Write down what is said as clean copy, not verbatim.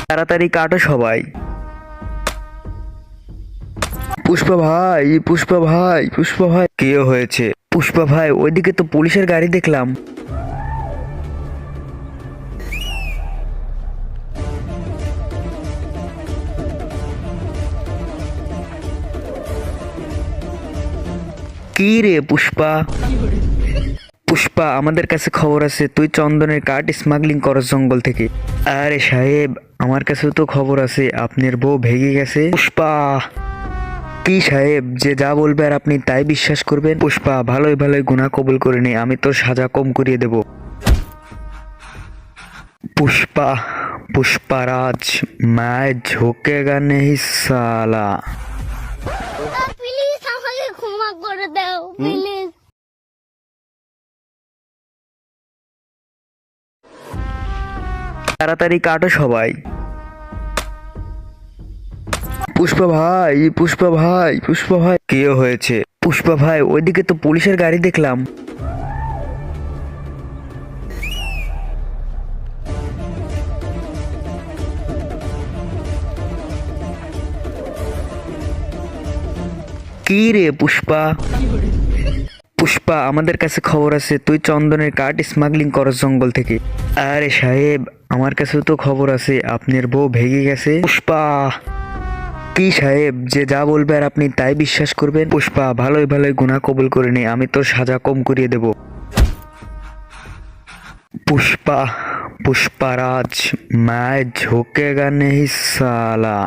তাড়াতাড়ি কাটো সবাই। পুষ্পা ভাই, পুষ্পা ভাই, পুষ্পা ভাই, কি হয়েছে? পুষ্পা ভাই, ওইদিকে তো পুলিশের গাড়ি দেখলাম। কি রে পুষ্পা? পুষ্পা, আমাদের কাছে খবর আছে তুই চন্দনের কাঠ স্মাগলিং করস জঙ্গল থেকে। আরে সাহেব, আমার কাছেও তো খবর আছে আপনার বউ ভেগে গেছে। পুষ্পা, কি সাহেব, যে যা বলবে আর আপনি তাই বিশ্বাস করবেন? পুষ্পা, ভালোই ভালোই গুনাহ কবুল করে নে, আমি তোর সাজা কম করিয়ে দেব। पुष्पा, पुष्पराज, मैं झुकेगा नहीं साला। প্লিজ আমাকে ক্ষমা করে দাও প্লিজ। তাড়াতাড়ি কাটো সবাই। পুষ্পা ভাই, পুষ্পা ভাই, পুষ্পা ভাই, কি হয়েছে? পুষ্পা ভাই, ওইদিকে তো পুলিশের গাড়ি দেখলাম। কি রে পুষ্পা? পুষ্পা, আমাদের কাছে খবর আছে তুই চন্দনের কাঠ স্মাগলিং করস জঙ্গল থেকে। আরে সাহেব, আমার কাছেও তো খবর আছে আপনার বউ ভেগে গেছে। পুষ্পা, কি সাহেব, যে যা বলবে আর আপনি তাই বিশ্বাস করবেন? পুষ্পা, ভালোই ভালোই গুনাহ কবুল করে নে, আমি তোর সাজা কম করিয়ে দেব। पुष्पा, पुष्पराज, मैं झुकेगा नहीं साला।